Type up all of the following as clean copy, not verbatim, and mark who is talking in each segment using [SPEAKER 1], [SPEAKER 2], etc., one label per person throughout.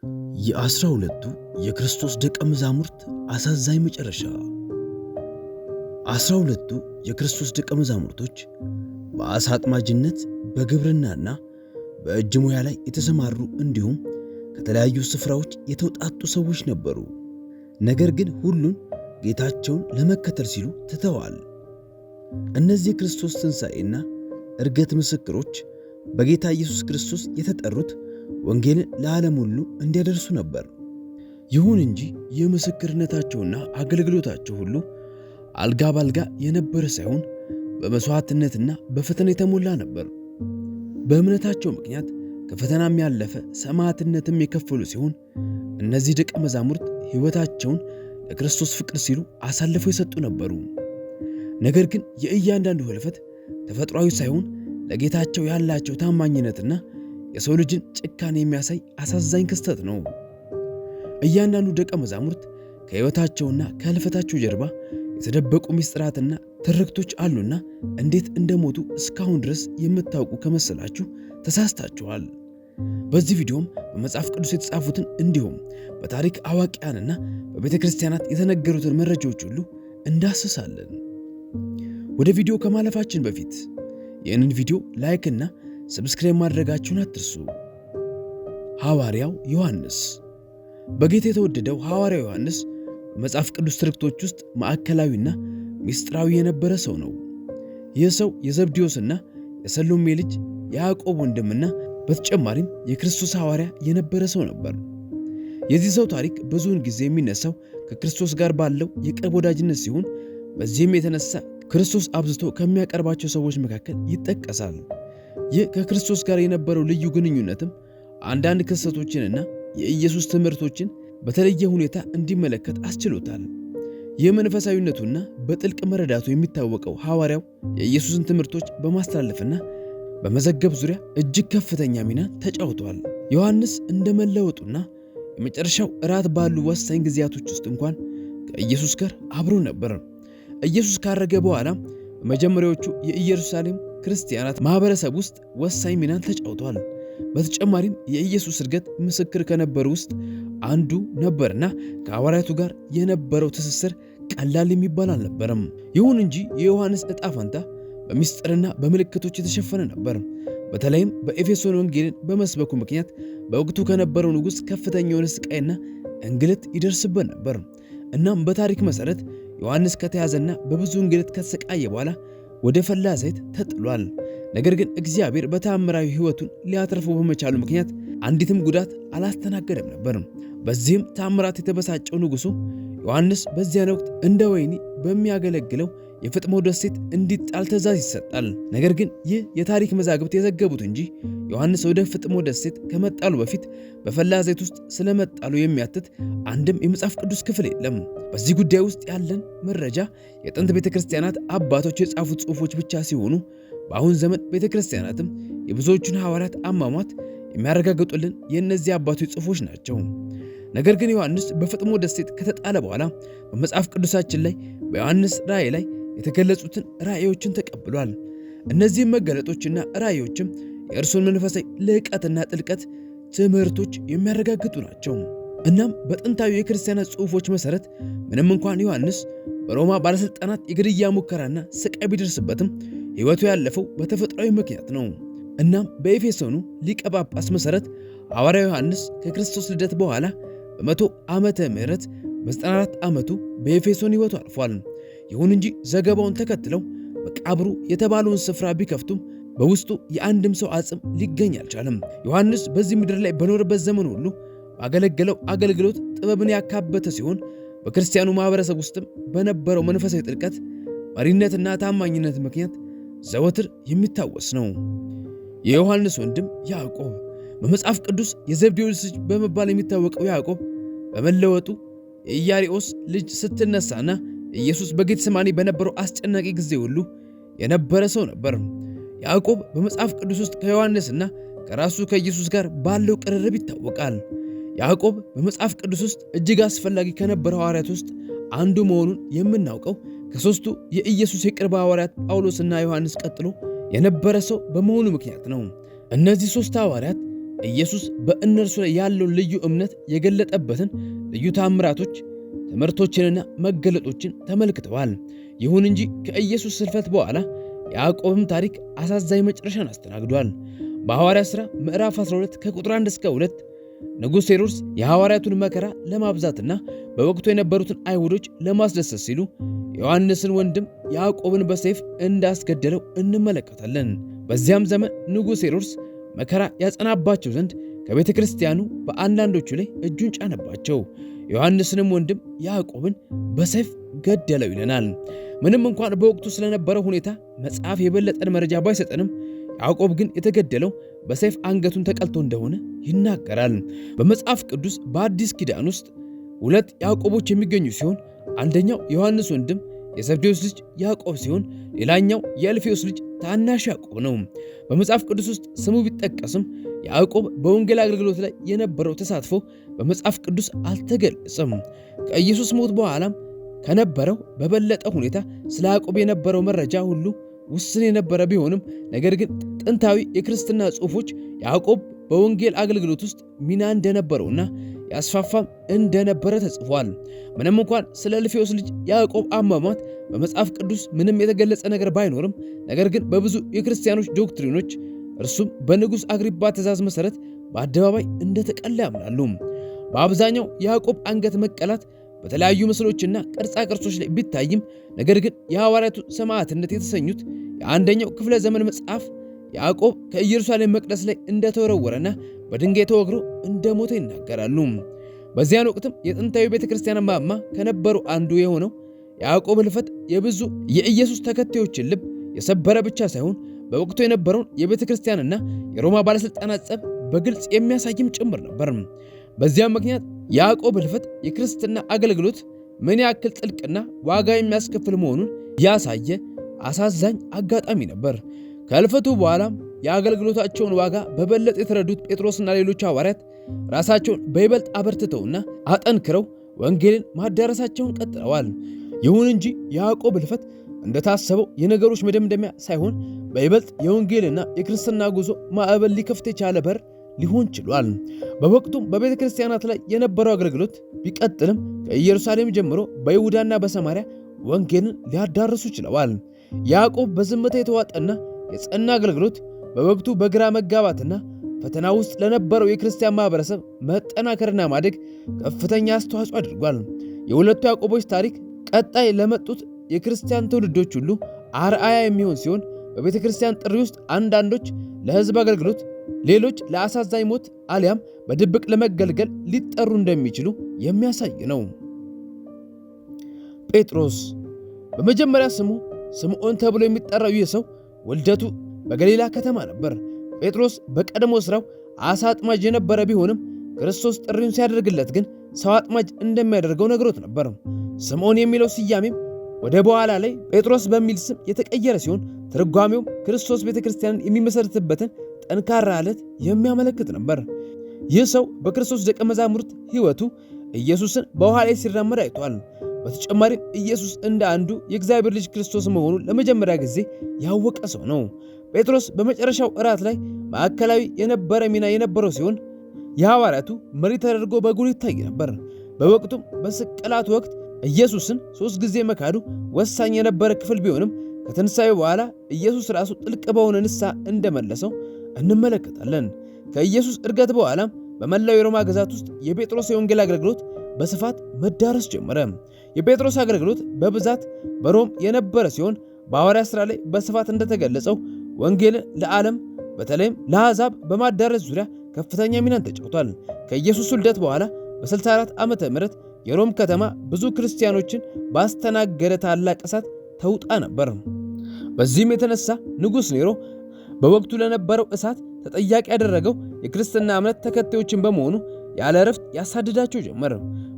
[SPEAKER 1] የ12ቱ የክርስቶስ ደቀ መዛሙርት አሳዛኝ መጨረሻ። 12ቱ የክርስቶስ ደቀ መዛሙርቶች በአሳ አጥማጅነት፣ በግብርናና በእጅ ሙያ ላይ የተሰማሩ እንዲሁም ከተለያዩ ስፍራዎች የተውጣጡ ሰዎች ነበሩ። ነገር ግን ሁሉን ጌታቸውን ለመከተል ሲሉ ትተዋል። እነዚህ የክርስቶስ ትንሣኤና ዕርገት ምስክሮች በጌታ ኢየሱስ ክርስቶስ የተጠሩት ወንጌልን ለዓለም ሁሉ እንዲያደርሱ ነበር። ይሁን እንጂ የምስክርነታቸውና አገልግሎታቸው ሁሉ አልጋ ባልጋ የነበረ ሳይሆን በመሥዋዕትነትና በፈተና የተሞላ ነበር። በእምነታቸው ምክንያት ከፈተናም ያለፈ ሰማዕትነትም የከፈሉ ሲሆን እነዚህ ደቀ መዛሙርት ሕይወታቸውን ለክርስቶስ ፍቅር ሲሉ አሳልፈው የሰጡ ነበሩ። ነገር ግን የእያንዳንዱ ሕልፈት ተፈጥሯዊ ሳይሆን ለጌታቸው ያላቸው ታማኝነትና የሰው ልጅን ጭካኔ የሚያሳይ አሳዛኝ ክስተት ነው። እያንዳንዱ ደቀ መዛሙርት ከሕይወታቸውና ከሕልፈታቸው ጀርባ የተደበቁ ምስጢራትና ትርክቶች አሉና እንዴት እንደሞቱ እስካሁን ድረስ የምታውቁ ከመሰላችሁ ተሳስታችኋል። በዚህ ቪዲዮም በመጽሐፍ ቅዱስ የተጻፉትን እንዲሁም በታሪክ አዋቂያንና በቤተ ክርስቲያናት የተነገሩትን መረጃዎች ሁሉ እንዳስሳለን። ወደ ቪዲዮ ከማለፋችን በፊት ይህንን ቪዲዮ ላይክ እና ሰብስክራይብ ማድረጋችሁን አትርሱ። ሐዋርያው ዮሐንስ። በጌታ የተወደደው ሐዋርያው ዮሐንስ በመጽሐፍ ቅዱስ ትርክቶች ውስጥ ማዕከላዊና ምስጢራዊ የነበረ ሰው ነው። ይህ ሰው የዘብዴዎስና የሰሎሜ ልጅ የያዕቆብ ወንድምና በተጨማሪም የክርስቶስ ሐዋርያ የነበረ ሰው ነበር። የዚህ ሰው ታሪክ ብዙውን ጊዜ የሚነሳው ከክርስቶስ ጋር ባለው የቅርብ ወዳጅነት ሲሆን በዚህም የተነሳ ክርስቶስ አብዝቶ ከሚያቀርባቸው ሰዎች መካከል ይጠቀሳል። ይህ ከክርስቶስ ጋር የነበረው ልዩ ግንኙነትም አንዳንድ ክስተቶችንና የኢየሱስ ትምህርቶችን በተለየ ሁኔታ እንዲመለከት አስችሎታል። ይህ መንፈሳዊነቱና በጥልቅ መረዳቱ የሚታወቀው ሐዋርያው የኢየሱስን ትምህርቶች በማስተላለፍና በመዘገብ ዙሪያ እጅግ ከፍተኛ ሚና ተጫውቷል። ዮሐንስ እንደ መለወጡና የመጨረሻው እራት ባሉ ወሳኝ ጊዜያቶች ውስጥ እንኳን ከኢየሱስ ጋር አብሮ ነበር። ኢየሱስ ካረገ በኋላ በመጀመሪያዎቹ የኢየሩሳሌም ክርስቲያናት ማህበረሰብ ውስጥ ወሳኝ ሚናን ተጫውቷል። በተጨማሪም የኢየሱስ ዕርገት ምስክር ከነበሩ ውስጥ አንዱ ነበርና ከሐዋርያቱ ጋር የነበረው ትስስር ቀላል የሚባል አልነበረም። ይሁን እንጂ የዮሐንስ ዕጣ ፈንታ በምስጢርና በምልክቶች የተሸፈነ ነበር። በተለይም በኤፌሶን ወንጌልን በመስበኩ ምክንያት በወቅቱ ከነበረው ንጉሥ ከፍተኛ የሆነ ስቃይና እንግልት ይደርስበት ነበር። እናም በታሪክ መሠረት ዮሐንስ ከተያዘና በብዙ እንግልት ከተሰቃየ በኋላ ወደ ፈላ ዘይት ተጥሏል። ነገር ግን እግዚአብሔር በተአምራዊ ሕይወቱን ሊያተርፈው በመቻሉ ምክንያት አንዲትም ጉዳት አላስተናገደም ነበር። በዚህም ተአምራት የተበሳጨው ንጉሡ ዮሐንስ በዚያን ወቅት እንደ ወህኒ በሚያገለግለው የፍጥሞ ደሴት እንዲጣል ትእዛዝ ይሰጣል። ነገር ግን ይህ የታሪክ መዛግብት የዘገቡት እንጂ ዮሐንስ ወደ ፍጥሞ ደሴት ከመጣሉ በፊት በፈላ ዘይት ውስጥ ስለመጣሉ የሚያትት አንድም የመጽሐፍ ቅዱስ ክፍል የለም። በዚህ ጉዳይ ውስጥ ያለን መረጃ የጥንት ቤተ ክርስቲያናት አባቶች የጻፉት ጽሑፎች ብቻ ሲሆኑ በአሁን ዘመን ቤተ ክርስቲያናትም የብዙዎቹን ሐዋርያት አሟሟት የሚያረጋግጡልን የእነዚህ አባቶች ጽሑፎች ናቸው። ነገር ግን ዮሐንስ በፍጥሞ ደሴት ከተጣለ በኋላ በመጽሐፍ ቅዱሳችን ላይ በዮሐንስ ራእይ ላይ የተገለጹትን ራእዮችን ተቀብሏል። እነዚህም መገለጦችና ራእዮችም የእርሱን መንፈሳዊ ልዕቀትና ጥልቀት ትምህርቶች የሚያረጋግጡ ናቸው። እናም በጥንታዊ የክርስቲያናት ጽሑፎች መሠረት ምንም እንኳን ዮሐንስ በሮማ ባለሥልጣናት የግድያ ሙከራና ስቃይ ቢደርስበትም ሕይወቱ ያለፈው በተፈጥሯዊ ምክንያት ነው። እናም በኤፌሶኑ ሊቀ ጳጳስ መሠረት ሐዋርያ ዮሐንስ ከክርስቶስ ልደት በኋላ በ100 ዓመተ ምህረት በ94 ዓመቱ በኤፌሶን ሕይወቱ አልፏል። ይሁን እንጂ ዘገባውን ተከትለው መቃብሩ የተባለውን ስፍራ ቢከፍቱም በውስጡ የአንድም ሰው አጽም ሊገኝ አልቻለም። ዮሐንስ በዚህ ምድር ላይ በኖረበት ዘመን ሁሉ ባገለገለው አገልግሎት ጥበብን ያካበተ ሲሆን በክርስቲያኑ ማህበረሰብ ውስጥም በነበረው መንፈሳዊ ጥልቀት፣ መሪነትና ታማኝነት ምክንያት ዘወትር የሚታወስ ነው። የዮሐንስ ወንድም ያዕቆብ። በመጽሐፍ ቅዱስ የዘብዴዎስ ልጅ በመባል የሚታወቀው ያዕቆብ በመለወጡ የኢያሪኦስ ልጅ ስትነሳና ኢየሱስ በጌተሰማኒ በነበረው አስጨናቂ ጊዜ ሁሉ የነበረ ሰው ነበር። ያዕቆብ በመጽሐፍ ቅዱስ ውስጥ ከዮሐንስና ከራሱ ከኢየሱስ ጋር ባለው ቅርርብ ይታወቃል። ያዕቆብ በመጽሐፍ ቅዱስ ውስጥ እጅግ አስፈላጊ ከነበሩ ሐዋርያት ውስጥ አንዱ መሆኑን የምናውቀው ከሦስቱ የኢየሱስ የቅርብ ሐዋርያት ጳውሎስና ዮሐንስ ቀጥሎ የነበረ ሰው በመሆኑ ምክንያት ነው። እነዚህ ሦስት ሐዋርያት ኢየሱስ በእነርሱ ላይ ያለውን ልዩ እምነት የገለጠበትን ልዩ ታምራቶች፣ ትምህርቶችንና መገለጦችን ተመልክተዋል። ይሁን እንጂ ከኢየሱስ ስልፈት በኋላ ያዕቆብም ታሪክ አሳዛኝ መጨረሻን አስተናግዷል። በሐዋርያት ሥራ ምዕራፍ 12 ከቁጥር 1 እስከ 2 ንጉሥ ሄሮድስ የሐዋርያቱን መከራ ለማብዛትና በወቅቱ የነበሩትን አይሁዶች ለማስደሰት ሲሉ ዮሐንስን ወንድም ያዕቆብን በሰይፍ እንዳስገደለው እንመለከታለን። በዚያም ዘመን ንጉሥ ሄሮድስ መከራ ያጸናባቸው ዘንድ ከቤተ ክርስቲያኑ በአንዳንዶቹ ላይ እጁን ጫነባቸው። ዮሐንስንም ወንድም ያዕቆብን በሰይፍ ገደለው ይለናል። ምንም እንኳን በወቅቱ ስለነበረው ሁኔታ መጽሐፍ የበለጠን መረጃ ባይሰጠንም ያዕቆብ ግን የተገደለው በሰይፍ አንገቱን ተቀልቶ እንደሆነ ይናገራል። በመጽሐፍ ቅዱስ በአዲስ ኪዳን ውስጥ ሁለት ያዕቆቦች የሚገኙ ሲሆን አንደኛው ዮሐንስ ወንድም የዘብዴዎስ ልጅ ያዕቆብ ሲሆን ሌላኛው የእልፌዎስ ልጅ ታናሽ ያዕቆብ ነው። በመጽሐፍ ቅዱስ ውስጥ ስሙ ቢጠቀስም ያዕቆብ በወንጌል አገልግሎት ላይ የነበረው ተሳትፎ በመጽሐፍ ቅዱስ አልተገለጸም። ከኢየሱስ ሞት በኋላም ከነበረው በበለጠ ሁኔታ ስለ ያዕቆብ የነበረው መረጃ ሁሉ ውስን የነበረ ቢሆንም ነገር ግን ጥንታዊ የክርስትና ጽሑፎች ያዕቆብ በወንጌል አገልግሎት ውስጥ ሚና እንደነበረውና ያስፋፋም እንደነበረ ተጽፏል። ምንም እንኳን ስለ እልፌዎስ ልጅ ያዕቆብ አሟሟት በመጽሐፍ ቅዱስ ምንም የተገለጸ ነገር ባይኖርም ነገር ግን በብዙ የክርስቲያኖች ዶክትሪኖች እርሱም በንጉሥ አግሪጳ ትእዛዝ መሠረት በአደባባይ እንደተቀላ ያምናሉ። በአብዛኛው ያዕቆብ አንገት መቀላት በተለያዩ ምስሎችና ቅርጻ ቅርጾች ላይ ቢታይም ነገር ግን የሐዋርያቱ ሰማዕትነት የተሰኙት የአንደኛው ክፍለ ዘመን መጽሐፍ ያዕቆብ ከኢየሩሳሌም መቅደስ ላይ እንደተወረወረና በድንጋይ ተወግሮ እንደሞተ ይናገራሉ። በዚያን ወቅትም የጥንታዊ ቤተክርስቲያን ማማ ከነበሩ አንዱ የሆነው ያዕቆብ ሕልፈት የብዙ የኢየሱስ ተከታዮችን ልብ የሰበረ ብቻ ሳይሆን በወቅቱ የነበረውን የቤተክርስቲያንና የሮማ ባለሥልጣናት ጸብ በግልጽ የሚያሳይም ጭምር ነበር። በዚያም ምክንያት ያዕቆብ ሕልፈት የክርስትና አገልግሎት ምን ያክል ጥልቅና ዋጋ የሚያስከፍል መሆኑን ያሳየ አሳዛኝ አጋጣሚ ነበር። ከሕልፈቱ በኋላም የአገልግሎታቸውን ዋጋ በበለጠ የተረዱት ጴጥሮስና ሌሎች ሐዋርያት ራሳቸውን በይበልጥ አበርትተውና አጠንክረው ወንጌልን ማዳረሳቸውን ቀጥለዋል። ይሁን እንጂ ያዕቆብ ሕልፈት እንደታሰበው የነገሮች መደምደሚያ ሳይሆን በይበልጥ የወንጌልና የክርስትና ጉዞ ማዕበል ሊከፍት የቻለ በር ሊሆን ችሏል። በወቅቱም በቤተ ክርስቲያናት ላይ የነበረው አገልግሎት ቢቀጥልም ከኢየሩሳሌም ጀምሮ በይሁዳና በሰማርያ ወንጌልን ሊያዳርሱ ችለዋል። ያዕቆብ በዝምታ የተዋጠና የጸና አገልግሎት በወቅቱ በግራ መጋባትና ፈተና ውስጥ ለነበረው የክርስቲያን ማህበረሰብ መጠናከርና ማደግ ከፍተኛ አስተዋጽኦ አድርጓል። የሁለቱ ያዕቆቦች ታሪክ ቀጣይ ለመጡት የክርስቲያን ትውልዶች ሁሉ አርአያ የሚሆን ሲሆን በቤተ ክርስቲያን ጥሪ ውስጥ አንዳንዶች ለሕዝብ አገልግሎት፣ ሌሎች ለአሳዛኝ ሞት አሊያም በድብቅ ለመገልገል ሊጠሩ እንደሚችሉ የሚያሳይ ነው። ጴጥሮስ በመጀመሪያ ስሙ ስምዖን ተብሎ የሚጠራው ይህ ሰው ውልደቱ በገሊላ ከተማ ነበር። ጴጥሮስ በቀድሞ ሥራው አሳ አጥማጅ የነበረ ቢሆንም ክርስቶስ ጥሪውን ሲያደርግለት ግን ሰው አጥማጅ እንደሚያደርገው ነግሮት ነበር። ስምዖን የሚለው ስያሜም ወደ በኋላ ላይ ጴጥሮስ በሚል ስም የተቀየረ ሲሆን ትርጓሜውም ክርስቶስ ቤተ ክርስቲያንን የሚመሰርትበትን ጠንካራ ዓለት የሚያመለክት ነበር። ይህ ሰው በክርስቶስ ደቀ መዛሙርት ሕይወቱ ኢየሱስን በውኃ ላይ ሲራመድ አይቷል። በተጨማሪም ኢየሱስ እንደ አንዱ የእግዚአብሔር ልጅ ክርስቶስ መሆኑን ለመጀመሪያ ጊዜ ያወቀ ሰው ነው። ጴጥሮስ በመጨረሻው እራት ላይ ማዕከላዊ የነበረ ሚና የነበረው ሲሆን የሐዋርያቱ መሪ ተደርጎ በጉልህ ይታይ ነበር። በወቅቱም በስቅላቱ ወቅት ኢየሱስን 3 ጊዜ መካዱ ወሳኝ የነበረ ክፍል ቢሆንም ከትንሣኤው በኋላ ኢየሱስ ራሱ ጥልቅ በሆነ ንስሐ እንደመለሰው እንመለከታለን። ከኢየሱስ ዕርገት በኋላም በመላው የሮማ ግዛት ውስጥ የጴጥሮስ የወንጌል አገልግሎት በስፋት መዳረስ ጀመረ። የጴጥሮስ አገልግሎት በብዛት በሮም የነበረ ሲሆን በሐዋርያት ሥራ ላይ በስፋት እንደተገለጸው ወንጌልን ለዓለም በተለይም ለአሕዛብ በማዳረስ ዙሪያ ከፍተኛ ሚናን ተጫውቷል። ከኢየሱስ ውልደት በኋላ በ64 ዓመተ ምህረት የሮም ከተማ ብዙ ክርስቲያኖችን ባስተናገደ ታላቅ እሳት ተውጣ ነበር። በዚህም የተነሳ ንጉሥ ኔሮ በወቅቱ ለነበረው እሳት ተጠያቂ ያደረገው የክርስትና እምነት ተከታዮችን በመሆኑ ያለ ዕረፍት ያሳድዳቸው ጀመር።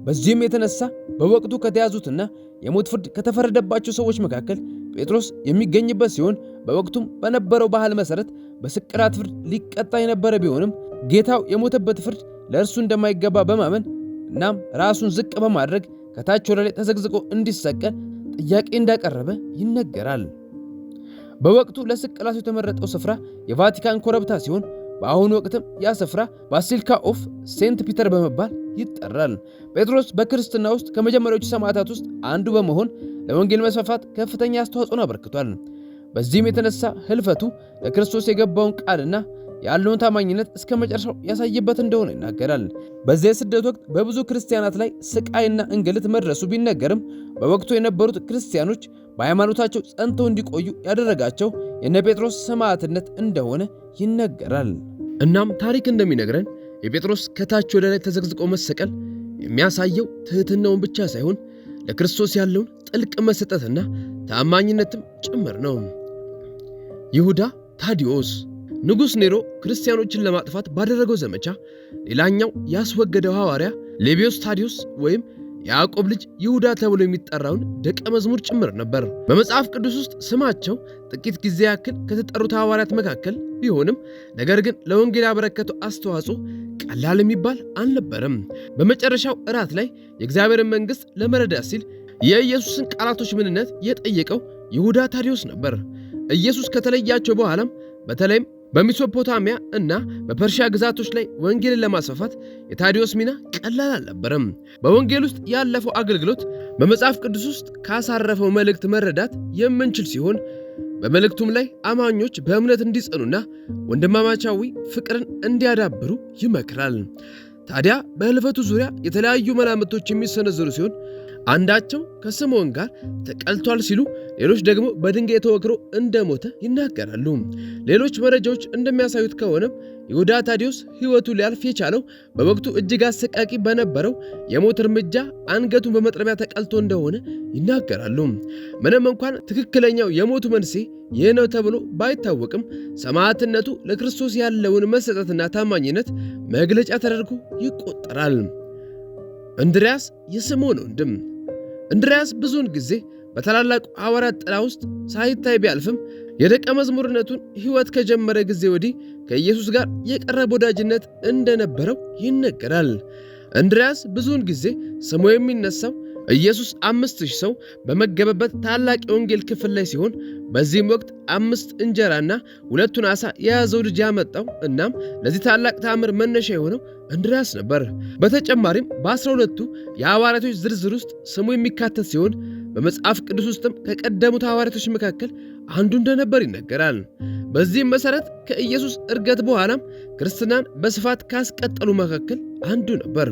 [SPEAKER 1] በዚህም የተነሳ በወቅቱ ከተያዙትና የሞት ፍርድ ከተፈረደባቸው ሰዎች መካከል ጴጥሮስ የሚገኝበት ሲሆን በወቅቱም በነበረው ባህል መሠረት በስቅላት ፍርድ ሊቀጣ የነበረ ቢሆንም ጌታው የሞተበት ፍርድ ለእርሱ እንደማይገባ በማመን እናም ራሱን ዝቅ በማድረግ ከታች ወደ ላይ ተዘግዝቆ እንዲሰቀል ጥያቄ እንዳቀረበ ይነገራል። በወቅቱ ለስቅላቱ የተመረጠው ስፍራ የቫቲካን ኮረብታ ሲሆን በአሁኑ ወቅትም ያ ስፍራ ባሲሊካ ኦፍ ሴንት ፒተር በመባል ይጠራል። ጴጥሮስ በክርስትና ውስጥ ከመጀመሪያዎቹ ሰማዕታት ውስጥ አንዱ በመሆን ለወንጌል መስፋፋት ከፍተኛ አስተዋጽኦን አበርክቷል። በዚህም የተነሳ ህልፈቱ ለክርስቶስ የገባውን ቃልና ያለውን ታማኝነት እስከ መጨረሻው ያሳየበት እንደሆነ ይናገራል። በዚህ የስደት ወቅት በብዙ ክርስቲያናት ላይ ስቃይና እንግልት መድረሱ ቢነገርም በወቅቱ የነበሩት ክርስቲያኖች በሃይማኖታቸው ጸንተው እንዲቆዩ ያደረጋቸው የነ ጴጥሮስ ሰማዕትነት እንደሆነ ይነገራል። እናም ታሪክ እንደሚነግረን የጴጥሮስ ከታች ወደ ላይ ተዘግዝቆ መሰቀል የሚያሳየው ትህትናውን ብቻ ሳይሆን ለክርስቶስ ያለውን ጥልቅ መሰጠትና ታማኝነትም ጭምር ነው። ይሁዳ ታዲዮስ ንጉሥ ኔሮ ክርስቲያኖችን ለማጥፋት ባደረገው ዘመቻ ሌላኛው ያስወገደው ሐዋርያ ሌቢዮስ ታዲዮስ ወይም የያዕቆብ ልጅ ይሁዳ ተብሎ የሚጠራውን ደቀ መዝሙር ጭምር ነበር። በመጽሐፍ ቅዱስ ውስጥ ስማቸው ጥቂት ጊዜ ያክል ከተጠሩት ሐዋርያት መካከል ቢሆንም ነገር ግን ለወንጌል ያበረከተው አስተዋጽኦ ቀላል የሚባል አልነበረም። በመጨረሻው እራት ላይ የእግዚአብሔርን መንግሥት ለመረዳት ሲል የኢየሱስን ቃላቶች ምንነት የጠየቀው ይሁዳ ታዲዮስ ነበር። ኢየሱስ ከተለያቸው በኋላም በተለይም በሜሶፖታሚያ እና በፐርሺያ ግዛቶች ላይ ወንጌልን ለማስፋፋት የታዲዮስ ሚና ቀላል አልነበረም። በወንጌል ውስጥ ያለፈው አገልግሎት በመጽሐፍ ቅዱስ ውስጥ ካሳረፈው መልእክት መረዳት የምንችል ሲሆን በመልእክቱም ላይ አማኞች በእምነት እንዲጸኑና ወንድማማቻዊ ፍቅርን እንዲያዳብሩ ይመክራል። ታዲያ በህልፈቱ ዙሪያ የተለያዩ መላምቶች የሚሰነዘሩ ሲሆን አንዳቸው ከስምዖን ጋር ተቀልቷል ሲሉ፣ ሌሎች ደግሞ በድንጋይ ተወግሮ እንደሞተ ይናገራሉ። ሌሎች መረጃዎች እንደሚያሳዩት ከሆነም ይሁዳ ታዲዮስ ሕይወቱ ሊያልፍ የቻለው በወቅቱ እጅግ አሰቃቂ በነበረው የሞት እርምጃ አንገቱን በመጥረቢያ ተቀልቶ እንደሆነ ይናገራሉ። ምንም እንኳን ትክክለኛው የሞቱ መንስኤ ይህ ነው ተብሎ ባይታወቅም ሰማዕትነቱ ለክርስቶስ ያለውን መሰጠትና ታማኝነት መግለጫ ተደርጎ ይቆጠራል። እንድርያስ የስምዖን ወንድም። እንድርያስ ብዙውን ጊዜ በታላላቁ ሐዋርያት ጥላ ውስጥ ሳይታይ ቢያልፍም የደቀ መዝሙርነቱን ሕይወት ከጀመረ ጊዜ ወዲህ ከኢየሱስ ጋር የቀረበ ወዳጅነት እንደነበረው ይነገራል። እንድርያስ ብዙውን ጊዜ ስሙ የሚነሳው ኢየሱስ 5,000 ሰው በመገበበት ታላቅ የወንጌል ክፍል ላይ ሲሆን በዚህም ወቅት 5 እንጀራና 2 ዓሣ የያዘው ልጅ ያመጣው እናም ለዚህ ታላቅ ተአምር መነሻ የሆነው እንድርያስ ነበር። በተጨማሪም በ12ቱ የሐዋርያቶች ዝርዝር ውስጥ ስሙ የሚካተት ሲሆን በመጽሐፍ ቅዱስ ውስጥም ከቀደሙት ሐዋርያቶች መካከል አንዱ እንደነበር ይነገራል። በዚህም መሠረት ከኢየሱስ ዕርገት በኋላም ክርስትናን በስፋት ካስቀጠሉ መካከል አንዱ ነበር።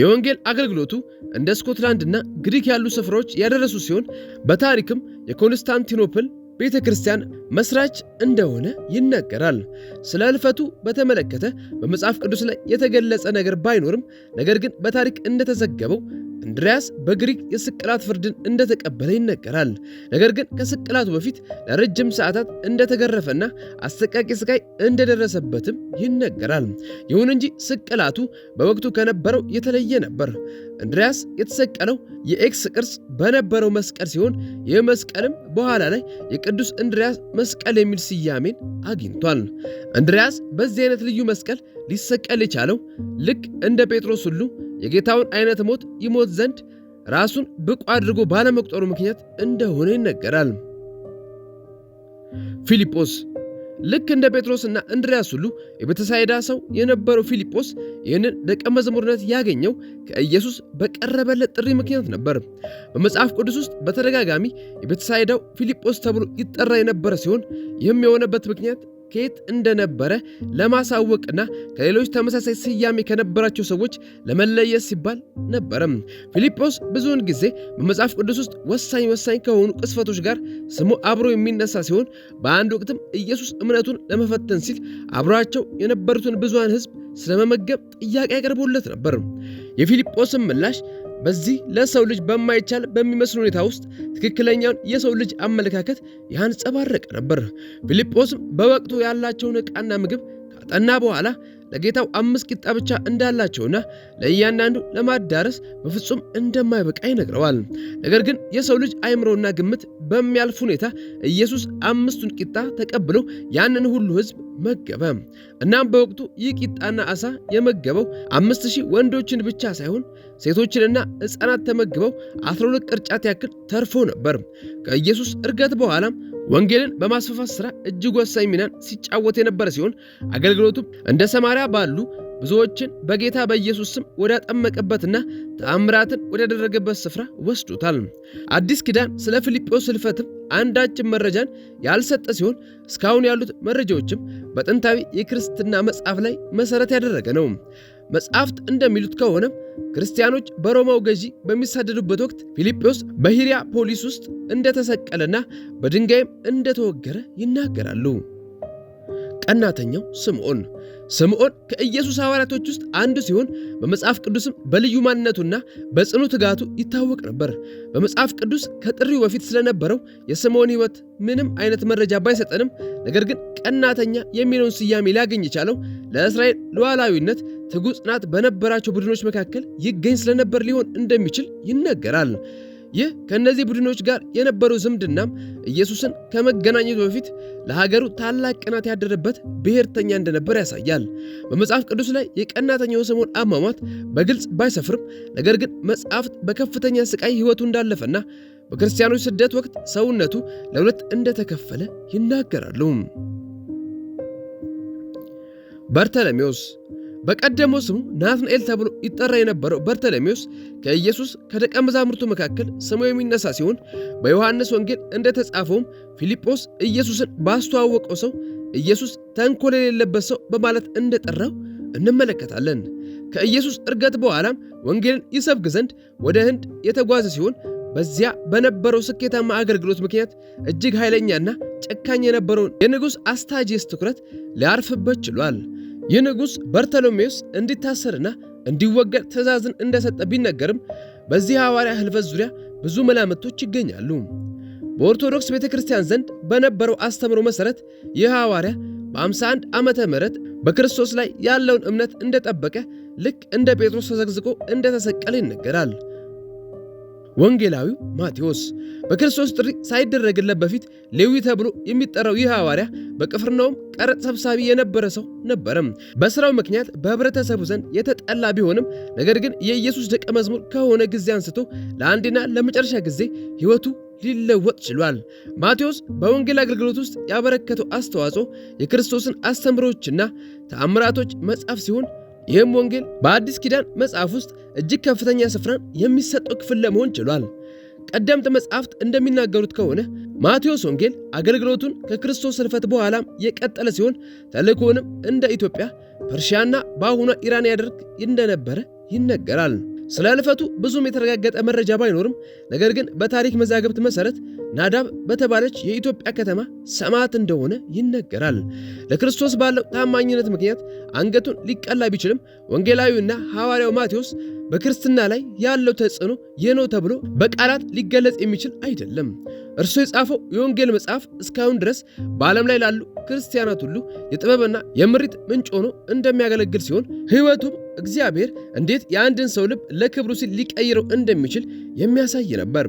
[SPEAKER 1] የወንጌል አገልግሎቱ እንደ ስኮትላንድና ግሪክ ያሉ ስፍራዎች ያደረሱ ሲሆን በታሪክም የኮንስታንቲኖፕል ቤተ ክርስቲያን መስራች እንደሆነ ይነገራል። ስለ ሕልፈቱ በተመለከተ በመጽሐፍ ቅዱስ ላይ የተገለጸ ነገር ባይኖርም ነገር ግን በታሪክ እንደተዘገበው እንድርያስ በግሪክ የስቅላት ፍርድን እንደተቀበለ ይነገራል። ነገር ግን ከስቅላቱ በፊት ለረጅም ሰዓታት እንደተገረፈና አሰቃቂ ስቃይ እንደደረሰበትም ይነገራል። ይሁን እንጂ ስቅላቱ በወቅቱ ከነበረው የተለየ ነበር። እንድርያስ የተሰቀለው የኤክስ ቅርጽ በነበረው መስቀል ሲሆን ይህ መስቀልም በኋላ ላይ የቅዱስ እንድርያስ መስቀል የሚል ስያሜን አግኝቷል። እንድርያስ በዚህ አይነት ልዩ መስቀል ሊሰቀል የቻለው ልክ እንደ ጴጥሮስ ሁሉ የጌታውን አይነት ሞት ይሞት ዘንድ ራሱን ብቁ አድርጎ ባለመቁጠሩ ምክንያት እንደሆነ ይነገራል። ፊልጶስ ልክ እንደ ጴጥሮስና እንድርያስ ሁሉ የቤተሳይዳ ሰው የነበረው ፊልጶስ ይህንን ደቀ መዝሙርነት ያገኘው ከኢየሱስ በቀረበለት ጥሪ ምክንያት ነበር። በመጽሐፍ ቅዱስ ውስጥ በተደጋጋሚ የቤተሳይዳው ፊልጶስ ተብሎ ይጠራ የነበረ ሲሆን ይህም የሆነበት ምክንያት ከየት እንደነበረ ለማሳወቅና ከሌሎች ተመሳሳይ ስያሜ ከነበራቸው ሰዎች ለመለየት ሲባል ነበረም። ፊልጶስ ብዙውን ጊዜ በመጽሐፍ ቅዱስ ውስጥ ወሳኝ ከሆኑ ቅስፈቶች ጋር ስሙ አብሮ የሚነሳ ሲሆን በአንድ ወቅትም ኢየሱስ እምነቱን ለመፈተን ሲል አብሯቸው የነበሩትን ብዙሃን ሕዝብ ስለመመገብ ጥያቄ ያቀርቦለት ነበር። የፊልጶስም ምላሽ በዚህ ለሰው ልጅ በማይቻል በሚመስል ሁኔታ ውስጥ ትክክለኛውን የሰው ልጅ አመለካከት ያንጸባረቀ ነበር። ፊልጶስም በወቅቱ ያላቸውን ዕቃና ምግብ ካጠና በኋላ ለጌታው 5 ቂጣ ብቻ እንዳላቸውና ለእያንዳንዱ ለማዳረስ በፍጹም እንደማይበቃ ይነግረዋል። ነገር ግን የሰው ልጅ አእምሮና ግምት በሚያልፍ ሁኔታ ኢየሱስ 5ቱን ቂጣ ተቀብሎ ያንን ሁሉ ሕዝብ መገበ። እናም በወቅቱ ይህ ቂጣና ዓሣ የመገበው 5,000 ወንዶችን ብቻ ሳይሆን ሴቶችንና ሕፃናት ተመግበው 12 ቅርጫት ያክል ተርፎ ነበር። ከኢየሱስ ዕርገት በኋላም
[SPEAKER 2] ወንጌልን በማስፋፋት ሥራ እጅግ ወሳኝ ሚናን ሲጫወት የነበረ ሲሆን አገልግሎቱም እንደ ሰማርያ ባሉ ብዙዎችን በጌታ በኢየሱስ ስም ወዳጠመቀበትና ተአምራትን ወዳደረገበት ስፍራ ወስዶታል። አዲስ ኪዳን ስለ ፊልጶስ ሕልፈትም አንዳችም መረጃን ያልሰጠ ሲሆን እስካሁን ያሉት መረጃዎችም በጥንታዊ የክርስትና መጽሐፍ ላይ መሠረት ያደረገ ነው። መጽሐፍት እንደሚሉት ከሆነ ክርስቲያኖች በሮማው ገዢ በሚሳደዱበት ወቅት ፊልጶስ በሂራፖሊስ ውስጥ እንደተሰቀለና በድንጋይም እንደተወገረ ይናገራሉ። ቀናተኛው ስምዖን ከኢየሱስ ሐዋርያቶች ውስጥ አንዱ ሲሆን በመጽሐፍ ቅዱስም በልዩ ማንነቱና በጽኑ ትጋቱ ይታወቅ ነበር። በመጽሐፍ ቅዱስ ከጥሪው በፊት ስለነበረው የስምዖን ሕይወት ምንም አይነት መረጃ ባይሰጠንም፣ ነገር ግን ቀናተኛ የሚለውን ስያሜ ሊያገኝ የቻለው ለእስራኤል ሉዓላዊነት ትጉ ጽናት በነበራቸው ቡድኖች መካከል ይገኝ ስለነበር ሊሆን እንደሚችል ይነገራል። ይህ ከእነዚህ ቡድኖች ጋር የነበረው ዝምድናም ኢየሱስን ከመገናኘቱ በፊት ለሀገሩ ታላቅ ቅናት ያደረበት ብሔርተኛ እንደነበር ያሳያል። በመጽሐፍ ቅዱስ ላይ የቀናተኛው ስምዖን አሟሟት በግልጽ ባይሰፍርም፣ ነገር ግን መጽሐፍት በከፍተኛ ስቃይ ሕይወቱ እንዳለፈና በክርስቲያኖች ስደት ወቅት ሰውነቱ ለሁለት እንደተከፈለ ይናገራሉ። በርተሎሜዎስ በቀደመው ስሙ ናትናኤል ተብሎ ይጠራ የነበረው በርተሎሜዎስ ከኢየሱስ ከደቀ መዛሙርቱ መካከል ስሙ የሚነሳ ሲሆን በዮሐንስ ወንጌል እንደተጻፈውም ፊልጶስ ኢየሱስን ባስተዋወቀው ሰው ኢየሱስ ተንኮል የሌለበት ሰው በማለት እንደጠራው እንመለከታለን። ከኢየሱስ ዕርገት በኋላም ወንጌልን ይሰብክ ዘንድ ወደ ህንድ የተጓዘ ሲሆን በዚያ በነበረው ስኬታማ አገልግሎት ምክንያት እጅግ ኃይለኛና ጨካኝ የነበረውን የንጉሥ አስታጂየስ ትኩረት ሊያርፍበት ችሏል። ይህ ንጉሥ በርተሎሜዎስ እንዲታሰርና እንዲወገድ ትእዛዝን እንደሰጠ ቢነገርም በዚህ ሐዋርያ ሕልፈት ዙሪያ ብዙ መላምቶች ይገኛሉ። በኦርቶዶክስ ቤተክርስቲያን ዘንድ በነበረው አስተምሮ መሠረት ይህ ሐዋርያ በ51 ዓመተ ምህረት በክርስቶስ ላይ ያለውን እምነት እንደጠበቀ ልክ እንደ ጴጥሮስ ተዘግዝቆ እንደተሰቀለ ይነገራል። ወንጌላዊው ማቴዎስ በክርስቶስ ጥሪ ሳይደረግለት በፊት ሌዊ ተብሎ የሚጠራው ይህ ሐዋርያ በቅፍርናሆም ቀረጥ ሰብሳቢ የነበረ ሰው ነበረም። በሥራው ምክንያት በህብረተሰቡ ዘንድ የተጠላ ቢሆንም ነገር ግን የኢየሱስ ደቀ መዝሙር ከሆነ ጊዜ አንስቶ ለአንድና ለመጨረሻ ጊዜ ሕይወቱ ሊለወጥ ችሏል። ማቴዎስ በወንጌል አገልግሎት ውስጥ ያበረከተው አስተዋጽኦ የክርስቶስን አስተምሮችና ተአምራቶች መጽሐፍ ሲሆን ይህም ወንጌል በአዲስ ኪዳን መጽሐፍ ውስጥ እጅግ ከፍተኛ ስፍራን የሚሰጠው ክፍል ለመሆን ችሏል። ቀደምት መጽሐፍት እንደሚናገሩት ከሆነ ማቴዎስ ወንጌል አገልግሎቱን ከክርስቶስ ሕልፈት በኋላም የቀጠለ ሲሆን ተልእኮውንም እንደ ኢትዮጵያ፣ ፐርሺያና በአሁኗ ኢራን ያደርግ እንደነበረ ይነገራል። ስለ ሕልፈቱ ብዙም የተረጋገጠ መረጃ ባይኖርም ነገር ግን በታሪክ መዛግብት መሠረት ናዳብ በተባለች የኢትዮጵያ ከተማ ሰማዕት እንደሆነ ይነገራል። ለክርስቶስ ባለው ታማኝነት ምክንያት አንገቱን ሊቀላ ቢችልም ወንጌላዊውና ሐዋርያው ማቴዎስ በክርስትና ላይ ያለው ተጽዕኖ ይህ ነው ተብሎ በቃላት ሊገለጽ የሚችል አይደለም። እርሱ የጻፈው የወንጌል መጽሐፍ እስካሁን ድረስ በዓለም ላይ ላሉ ክርስቲያናት ሁሉ የጥበብና የምሪት ምንጭ ሆኖ እንደሚያገለግል ሲሆን ሕይወቱም እግዚአብሔር እንዴት የአንድን ሰው ልብ ለክብሩ ሲል ሊቀይረው እንደሚችል የሚያሳይ ነበር።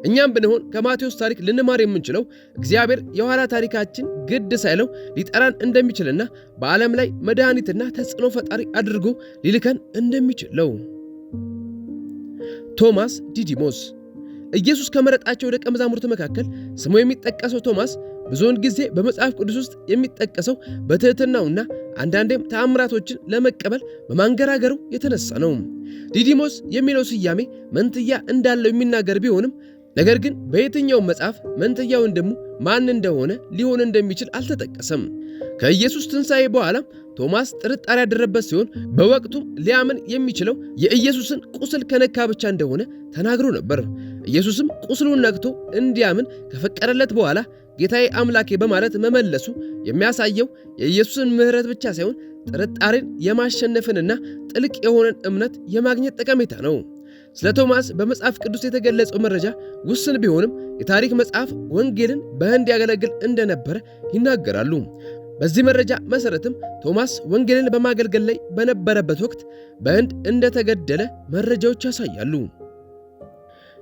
[SPEAKER 2] እኛም ብንሆን ከማቴዎስ ታሪክ ልንማር የምንችለው እግዚአብሔር የኋላ ታሪካችን ግድ ሳይለው ሊጠራን እንደሚችልና በዓለም ላይ መድኃኒትና ተጽዕኖ ፈጣሪ አድርጎ ሊልከን እንደሚችል ነው። ቶማስ ዲዲሞስ ኢየሱስ ከመረጣቸው ደቀ መዛሙርት መካከል ስሙ የሚጠቀሰው ቶማስ ብዙውን ጊዜ በመጽሐፍ ቅዱስ ውስጥ የሚጠቀሰው በትሕትናውና አንዳንዴም ተአምራቶችን ለመቀበል በማንገራገሩ የተነሳ ነው። ዲዲሞስ የሚለው ስያሜ መንትያ እንዳለው የሚናገር ቢሆንም ነገር ግን በየትኛው መጽሐፍ መንትያ ወንድሙ ማን እንደሆነ ሊሆን እንደሚችል አልተጠቀሰም። ከኢየሱስ ትንሣኤ በኋላም ቶማስ ጥርጣሬ ያደረበት ሲሆን በወቅቱም ሊያምን የሚችለው የኢየሱስን ቁስል ከነካ ብቻ እንደሆነ ተናግሮ ነበር። ኢየሱስም ቁስሉን ነክቶ እንዲያምን ከፈቀደለት በኋላ ጌታዬ አምላኬ በማለት መመለሱ የሚያሳየው የኢየሱስን ምሕረት ብቻ ሳይሆን ጥርጣሬን የማሸነፍንና ጥልቅ የሆነን እምነት የማግኘት ጠቀሜታ ነው። ስለ ቶማስ በመጽሐፍ ቅዱስ የተገለጸው መረጃ ውስን ቢሆንም የታሪክ መጽሐፍ ወንጌልን በህንድ ያገለግል እንደነበረ ይናገራሉ። በዚህ መረጃ መሠረትም ቶማስ ወንጌልን በማገልገል ላይ በነበረበት ወቅት በህንድ እንደተገደለ መረጃዎች ያሳያሉ።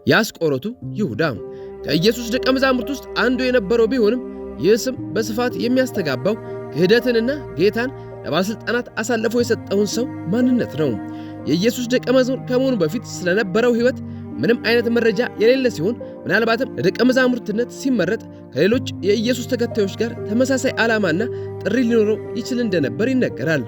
[SPEAKER 2] የአስቆሮቱ ይሁዳ ከኢየሱስ ደቀ መዛሙርት ውስጥ አንዱ የነበረው ቢሆንም ይህ ስም በስፋት የሚያስተጋባው ክህደትንና ጌታን ለባለሥልጣናት አሳልፎ የሰጠውን ሰው ማንነት ነው። የኢየሱስ ደቀ መዝሙር ከመሆኑ በፊት ስለነበረው ሕይወት ምንም አይነት መረጃ የሌለ ሲሆን ምናልባትም ለደቀ መዛሙርትነት ሲመረጥ ከሌሎች የኢየሱስ ተከታዮች ጋር ተመሳሳይ ዓላማና ጥሪ ሊኖረው ይችል እንደነበር ይነገራል።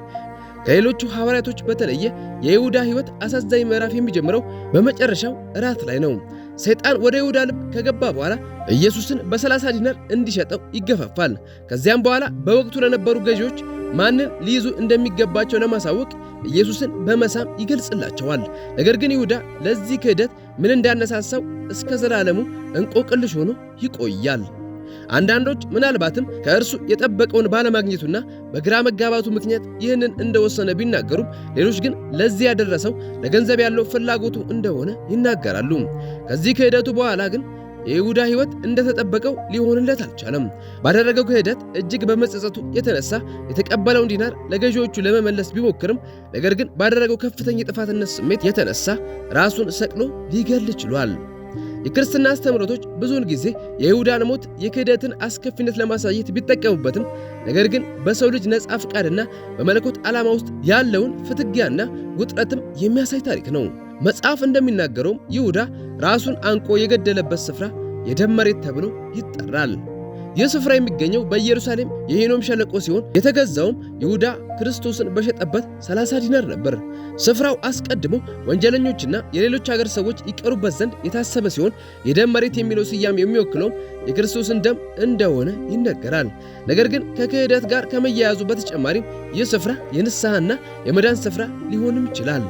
[SPEAKER 2] ከሌሎቹ ሐዋርያቶች በተለየ የይሁዳ ሕይወት አሳዛኝ ምዕራፍ የሚጀምረው በመጨረሻው እራት ላይ ነው። ሰይጣን ወደ ይሁዳ ልብ ከገባ በኋላ ኢየሱስን በ30 ዲናር እንዲሸጠው ይገፋፋል። ከዚያም በኋላ በወቅቱ ለነበሩ ገዢዎች ማንን ሊይዙ እንደሚገባቸው ለማሳወቅ ኢየሱስን በመሳም ይገልጽላቸዋል። ነገር ግን ይሁዳ ለዚህ ክህደት ምን እንዳነሳሳው እስከ ዘላለሙ እንቆቅልሽ ሆኖ ይቆያል። አንዳንዶች ምናልባትም ከእርሱ የጠበቀውን ባለማግኘቱና በግራ መጋባቱ ምክንያት ይህንን እንደወሰነ ቢናገሩም፣ ሌሎች ግን ለዚህ ያደረሰው ለገንዘብ ያለው ፍላጎቱ እንደሆነ ይናገራሉ። ከዚህ ክህደቱ በኋላ ግን የይሁዳ ሕይወት እንደተጠበቀው ሊሆንለት አልቻለም። ባደረገው ክህደት እጅግ በመጸጸቱ የተነሳ የተቀበለውን ዲናር ለገዢዎቹ ለመመለስ ቢሞክርም፣ ነገር ግን ባደረገው ከፍተኛ የጥፋትነት ስሜት የተነሳ ራሱን ሰቅሎ ሊገል ችሏል። የክርስትና አስተምህሮቶች ብዙውን ጊዜ የይሁዳን ሞት የክህደትን አስከፊነት ለማሳየት ቢጠቀሙበትም፣ ነገር ግን በሰው ልጅ ነጻ ፍቃድና በመለኮት ዓላማ ውስጥ ያለውን ፍትጊያና ውጥረትም የሚያሳይ ታሪክ ነው። መጽሐፍ እንደሚናገረውም ይሁዳ ራሱን አንቆ የገደለበት ስፍራ የደም መሬት ተብሎ ይጠራል። ይህ ስፍራ የሚገኘው በኢየሩሳሌም የሄኖም ሸለቆ ሲሆን የተገዛውም ይሁዳ ክርስቶስን በሸጠበት 30 ዲናር ነበር። ስፍራው አስቀድሞ ወንጀለኞችና የሌሎች ሀገር ሰዎች ይቀሩበት ዘንድ የታሰበ ሲሆን የደም መሬት የሚለው ስያሜ የሚወክለውም የክርስቶስን ደም እንደሆነ ይነገራል። ነገር ግን ከክህደት ጋር ከመያያዙ በተጨማሪም ይህ ስፍራ የንስሐና የመዳን ስፍራ ሊሆንም ይችላል።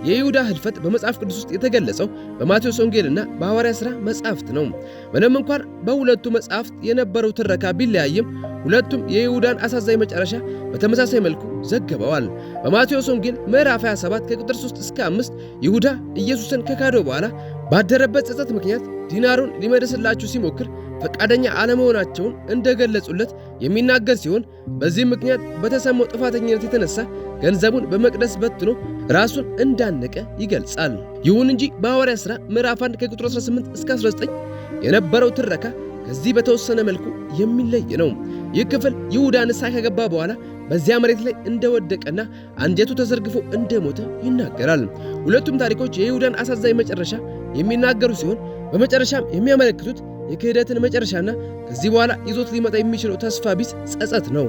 [SPEAKER 2] የይሁዳ ህልፈት በመጽሐፍ ቅዱስ ውስጥ የተገለጸው በማቴዎስ ወንጌልና በሐዋርያት ሥራ መጽሐፍት ነው። ምንም እንኳን በሁለቱ መጽሐፍት የነበረው ትረካ ቢለያይም ሁለቱም የይሁዳን አሳዛኝ መጨረሻ በተመሳሳይ መልኩ ዘግበዋል። በማቴዎስ ወንጌል ምዕራፍ 27 ከቁጥር 3 እስከ 5 ይሁዳ ኢየሱስን ከካደው በኋላ ባደረበት ጸጸት ምክንያት ዲናሩን ሊመልስላቸው ሲሞክር ፈቃደኛ አለመሆናቸውን እንደገለጹለት የሚናገር ሲሆን፣ በዚህ ምክንያት በተሰማው ጥፋተኝነት የተነሳ ገንዘቡን በመቅደስ በትኖ ራሱን እንዳነቀ ይገልጻል። ይሁን እንጂ በሐዋርያት ሥራ ምዕራፍ 1 ከቁጥር 18 እስከ 19 የነበረው ትረካ ከዚህ በተወሰነ መልኩ የሚለይ ነው። ይህ ክፍል ይሁዳ ንስሐ ከገባ በኋላ በዚያ መሬት ላይ እንደወደቀና አንጀቱ ተዘርግፎ እንደሞተ ይናገራል። ሁለቱም ታሪኮች የይሁዳን አሳዛኝ መጨረሻ የሚናገሩ ሲሆን በመጨረሻም የሚያመለክቱት የክህደትን መጨረሻና ከዚህ በኋላ ይዞት ሊመጣ የሚችለው ተስፋ ቢስ ጸጸት ነው።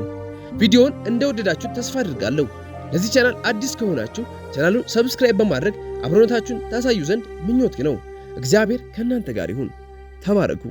[SPEAKER 2] ቪዲዮውን እንደወደዳችሁ ተስፋ አድርጋለሁ። ለዚህ ቻናል አዲስ ከሆናችሁ ቻናሉን ሰብስክራይብ በማድረግ አብሮነታችሁን ታሳዩ ዘንድ ምኞቴ ነው። እግዚአብሔር ከእናንተ ጋር ይሁን። ተባረኩ።